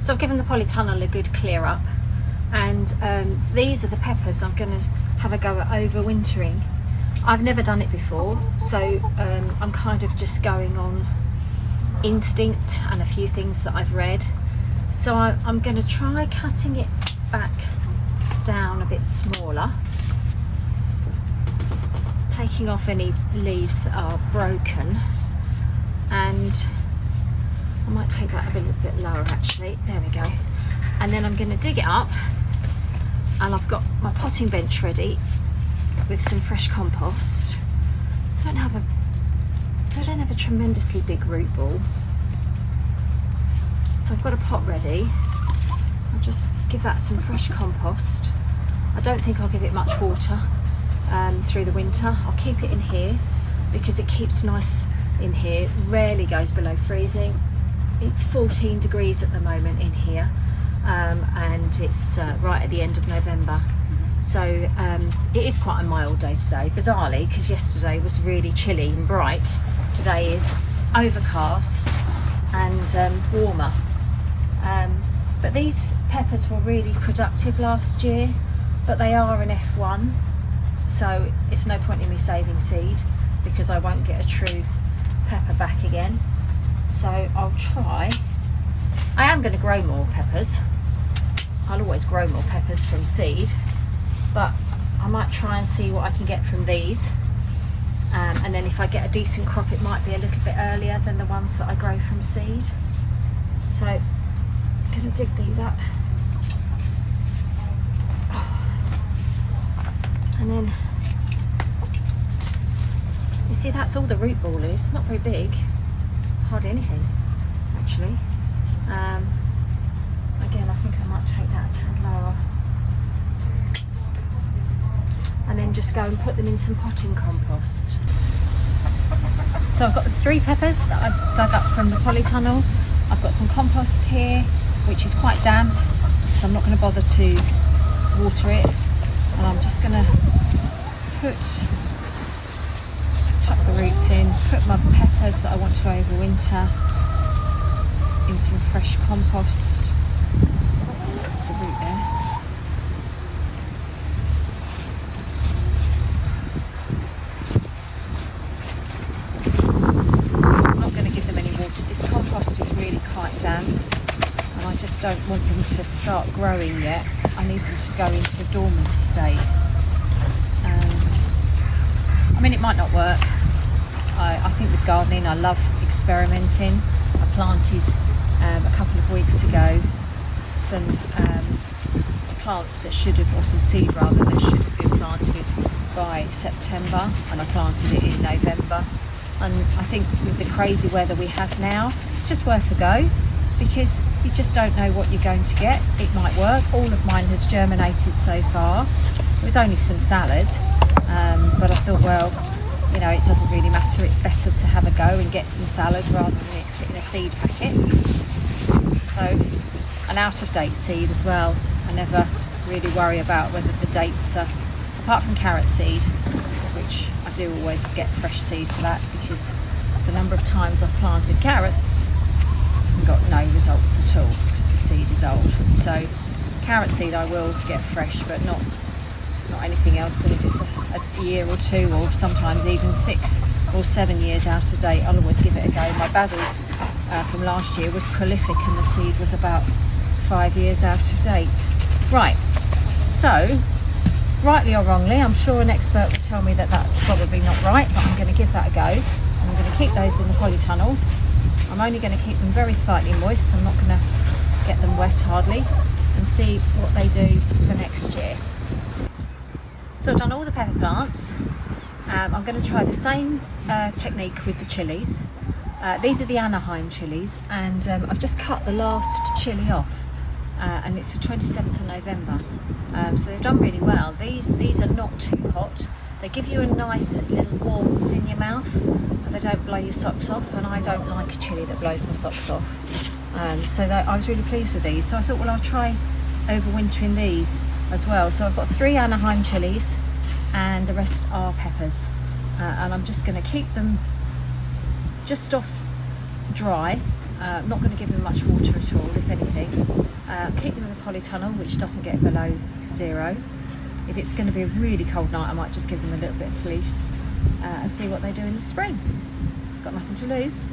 So I've given the polytunnel a good clear up, and these are the peppers I'm going to have a go at overwintering. I've never done it before, so I'm kind of just going on instinct and a few things that I've read. So I'm going to try cutting it back down a bit smaller, taking off any leaves that are broken, and I might take that a bit lower actually. There we go. And then I'm going to dig it up, and I've got my potting bench ready with some fresh compost. I don't have a tremendously big root ball, so I've got a pot ready. I'll just give that some fresh compost. I don't think I'll give it much water through the winter. I'll keep it in here because it keeps nice in here, rarely goes below freezing. It's 14 degrees at the moment in here, and it's right at the end of November. So it is quite a mild day today, bizarrely, because yesterday was really chilly and bright. Today is overcast and warmer. But these peppers were really productive last year, but they are an F1, so it's no point in me saving seed because I won't get a true pepper back again. So I'll try. I am going to grow more peppers. I'll always grow more peppers from seed, but I might try and see what I can get from these, and then if I get a decent crop it might be a little bit earlier than the ones that I grow from seed. So I'm going to dig these up, and then you see that's all the root ball is. Not very big, hardly anything actually. Again, I think I might take that a tad lower, and then just go and put them in some potting compost. So I've got the 3 peppers that I've dug up from the polytunnel. I've got some compost here which is quite damp, so I'm not going to bother to water it, and I'm just going to tuck the roots in, put my peppers that I want to overwinter in some fresh compost. There's a root there. I'm not going to give them any water. This compost is really quite damp, and I just don't want them to start growing yet. I need them to go into a dormant state. I mean, it might not work. I think with gardening I love experimenting. I planted a couple of weeks ago some plants that should have, or some seed rather, that should have been planted by September, and I planted it in November. And I think with the crazy weather we have now, it's just worth a go, because you just don't know what you're going to get. It might work. All of mine has germinated so far. It was only some salad, but I thought, well, you know, it doesn't really matter. It's better to have a go and get some salad rather than it sit in a seed packet. So, an out-of-date seed as well. I never really worry about whether the dates are, apart from carrot seed, which I do always get fresh seed for that, because the number of times I've planted carrots and got no results at all because the seed is old. So carrot seed I will get fresh, but not anything else. And if it's a year or 2, or sometimes even 6 or 7 years out of date, I'll always give it a go. My basils from last year was prolific, and the seed was about 5 years out of date. Right, so rightly or wrongly, I'm sure an expert will tell me that that's probably not right, but I'm going to give that a go. I'm going to keep those in the polytunnel. I'm only going to keep them very slightly moist. I'm not going to get them wet hardly, and see what they do for next year. So I've done all the pepper plants. I'm going to try the same technique with the chilies. These are the Anaheim chilies, and I've just cut the last chili off, and it's the 27th of November. So they've done really well. These are not too hot. They give you a nice little warmth in your mouth, and they don't blow your socks off, and I don't like a chili that blows my socks off. So I was really pleased with these. So I thought, well, I'll try overwintering these as well. So I've got 3 Anaheim chilies, and the rest are peppers, and I'm just going to keep them just off dry, I'm not going to give them much water at all, if anything. Keep them in the polytunnel, which doesn't get below 0. If it's going to be a really cold night, I might just give them a little bit of fleece and see what they do in the spring. Got nothing to lose.